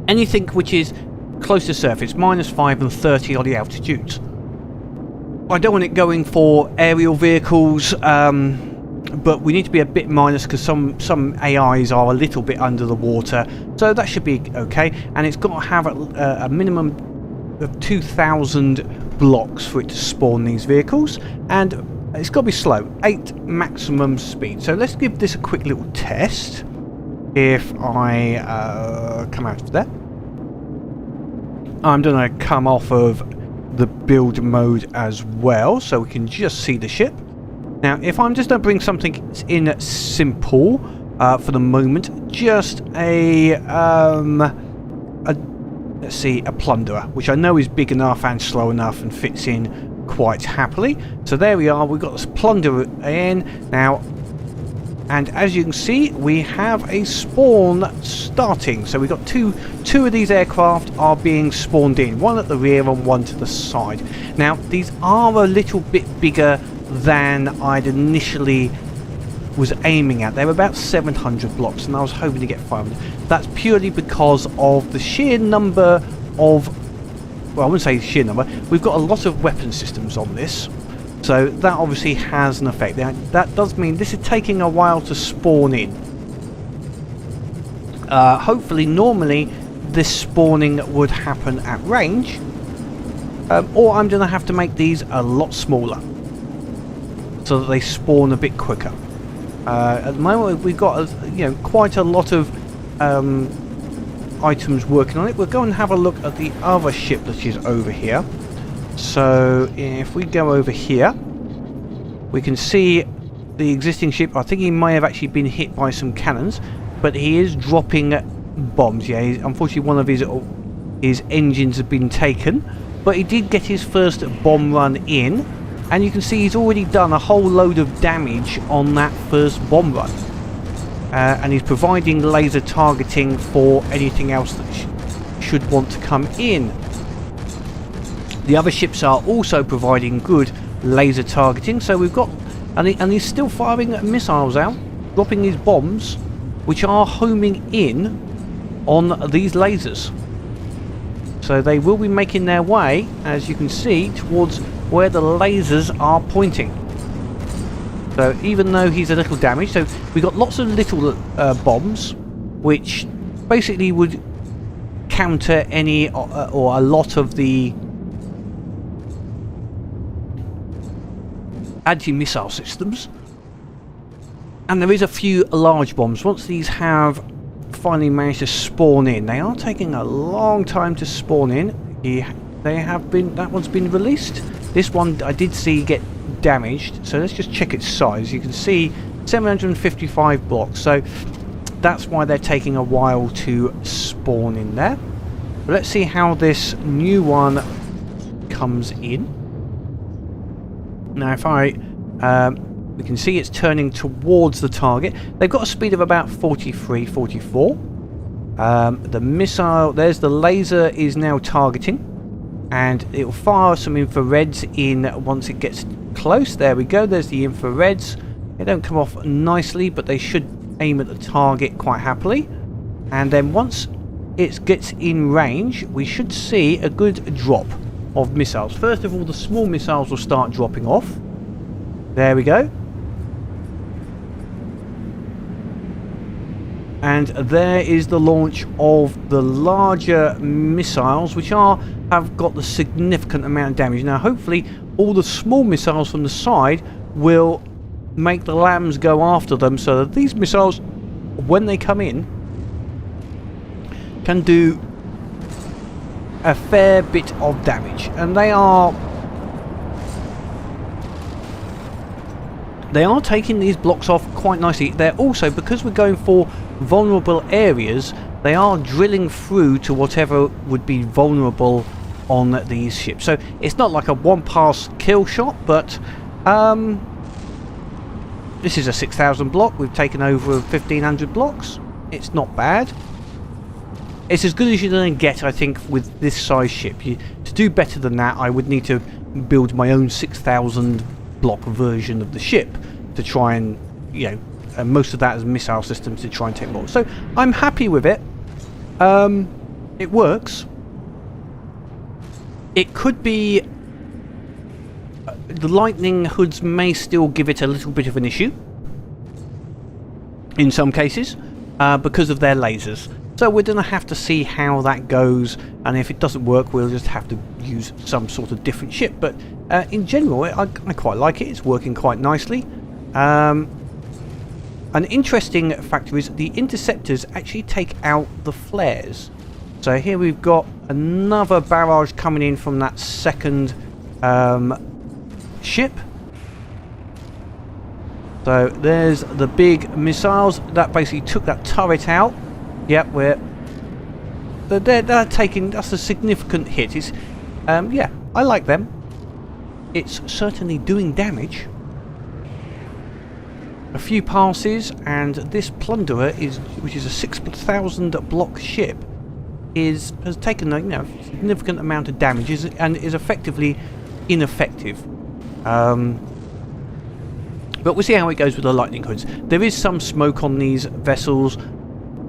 anything which is close to surface, -5 and 30 on the altitudes. I don't want it going for aerial vehicles, but we need to be a bit minus because some AIs are a little bit under the water, so that should be okay. And it's got to have a minimum of 2,000 blocks for it to spawn these vehicles, and it's got to be slow, 8 maximum speed. So let's give this a quick little test. If I come out of there, I'm going to come off of the build mode as well, so we can just see the ship. Now if I'm just going to bring something in simple for the moment, just let's see, a Plunderer, which I know is big enough and slow enough and fits in quite happily. So there we are, we've got this Plunderer in now, and as you can see we have a spawn starting. So we've got two of these aircraft are being spawned in, one at the rear and one to the side. Now these are a little bit bigger than I'd initially was aiming at. They're about 700 blocks and I was hoping to get 500. That's purely because of the sheer number of, well, I wouldn't say sheer number, we've got a lot of weapon systems on this, so that obviously has an effect. Now, that does mean this is taking a while to spawn in. Hopefully normally this spawning would happen at range, or I'm going to have to make these a lot smaller so that they spawn a bit quicker. At the moment we've got quite a lot of items working on it. We'll go and have a look at the other ship that is over here. So if we go over here, we can see the existing ship. I think he may have actually been hit by some cannons, but he is dropping bombs. Yeah, unfortunately one of his engines have been taken, but he did get his first bomb run in, and you can see he's already done a whole load of damage on that first bomb run. And he's providing laser targeting for anything else that should want to come in. The other ships are also providing good laser targeting, so we've got, and he's still firing missiles out, dropping his bombs, which are homing in on these lasers. So they will be making their way, as you can see, towards where the lasers are pointing. So even though he's a little damaged, so we've got lots of little bombs, which basically would counter any or a lot of the anti-missile systems. And there is a few large bombs. Once these have finally managed to spawn in, they are taking a long time to spawn in. That one's been released. This one I did see get damaged, so let's just check its size. You can see 755 blocks, so that's why they're taking a while to spawn in there. But let's see how this new one comes in. Now if we can see it's turning towards the target. They've got a speed of about 43, 44. The missile, there's the laser is now targeting, and it will fire some infrareds in once it gets close. There we go, there's the infrareds, They don't come off nicely, but they should aim at the target quite happily. And then once it gets in range, we should see a good drop of missiles. First of all, the small missiles will start dropping off. There we go. And there is the launch of the larger missiles, which have got the significant amount of damage. Now, hopefully, all the small missiles from the side will make the lambs go after them, so that these missiles, when they come in, can do a fair bit of damage. And they are taking these blocks off quite nicely. They're also, because we're going for vulnerable areas, they are drilling through to whatever would be vulnerable on these ships. So it's not like a one-pass kill shot, but this is a 6,000 block. We've taken over 1,500 blocks. It's not bad. It's as good as you're going to get, I think, with this size ship. To do better than that, I would need to build my own 6,000 block version of the ship to try and, you know, most of that as missile systems to try and take more. So I'm happy with it. It works. It could be the lightning hoods may still give it a little bit of an issue in some cases because of their lasers. So we're going to have to see how that goes, and if it doesn't work, we'll just have to use some sort of different ship. But in general, I quite like it. It's working quite nicely. An interesting factor is the interceptors actually take out the flares. So here we've got another barrage coming in from that second ship. So there's the big missiles that basically took that turret out. Yep, they're taking, that's a significant hit. It's yeah, I like them. It's certainly doing damage. A few passes, and this Plunderer which is a 6,000 block ship, has taken a significant amount of damage and is effectively ineffective. But we'll see how it goes with the lightning hoods. There is some smoke on these vessels,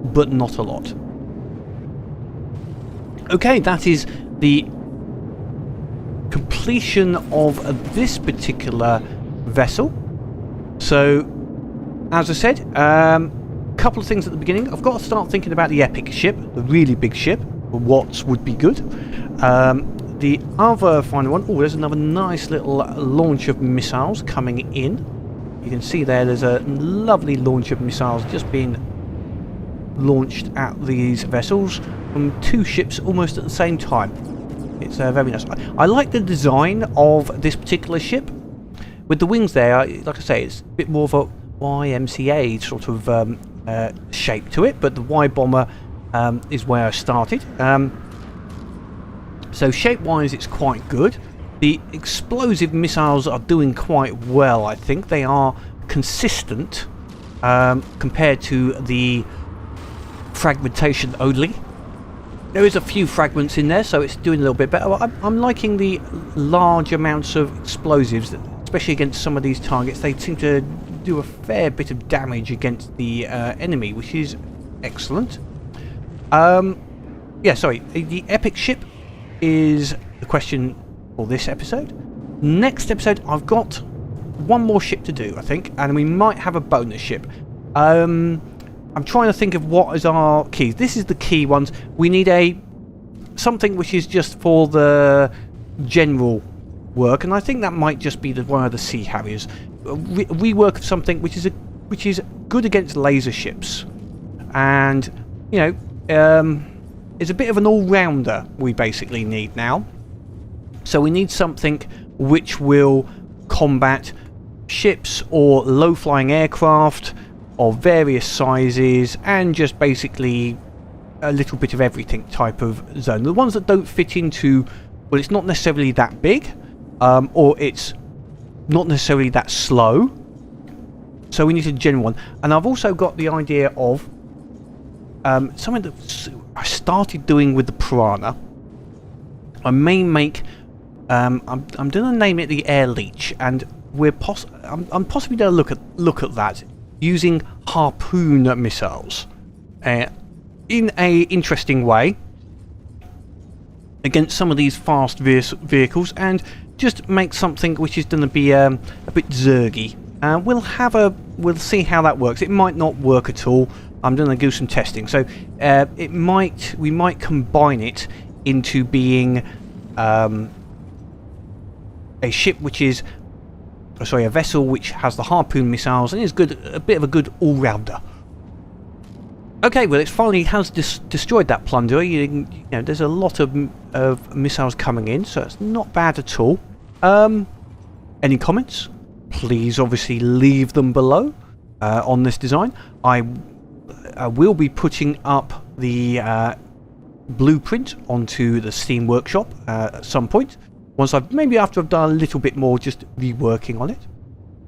but not a lot. Okay, that is the completion of this particular vessel. So, as I said, couple of things at the beginning. I've got to start thinking about the epic ship, the really big ship. What would be good? The other final one. Oh, there's another nice little launch of missiles coming in. You can see there's a lovely launch of missiles just being launched at these vessels from two ships almost at the same time. It's very nice. I like the design of this particular ship. With the wings there, like I say, it's a bit more of a YMCA sort of shape to it, but the Y bomber is where I started. So shape-wise, it's quite good. The explosive missiles are doing quite well, I think. They are consistent compared to the fragmentation only. There is a few fragments in there, so it's doing a little bit better. I'm liking the large amounts of explosives, especially against some of these targets. They seem to do a fair bit of damage against the enemy, which is excellent. Yeah, sorry. The epic ship is the question for this episode. Next episode, I've got one more ship to do, I think, and we might have a bonus ship. I'm trying to think of what is our keys. This is the key ones. We need something which is just for the general work, and I think that might just be one of the Sea Harriers. Rework of something which is good against laser ships, and you know, is a bit of an all-rounder we basically need now. So we need something which will combat ships or low-flying aircraft of various sizes, and just basically a little bit of everything type of zone. The ones that don't fit into, well, it's not necessarily that big, or it's not necessarily that slow. So we need a general one. And I've also got the idea of something that I started doing with the Piranha. I may make, I'm going to name it the Air Leech, and I'm possibly going to look at that using harpoon missiles in a interesting way against some of these fast vehicles, and just make something which is going to be a bit zergy. We'll see how that works. It might not work at all. I'm going to do some testing, so we might combine it into being a ship which is, a vessel which has the harpoon missiles and is a bit of a good all-rounder. Okay, well, it finally has destroyed that Plunderer. You know, there's a lot of missiles coming in, so it's not bad at all. Any comments? Please, obviously, leave them below on this design. I will be putting up the blueprint onto the Steam Workshop at some point. Maybe after I've done a little bit more, just reworking on it.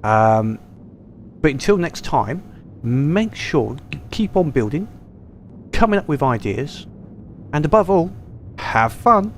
But until next time, make sure you keep on building, coming up with ideas, and above all, have fun.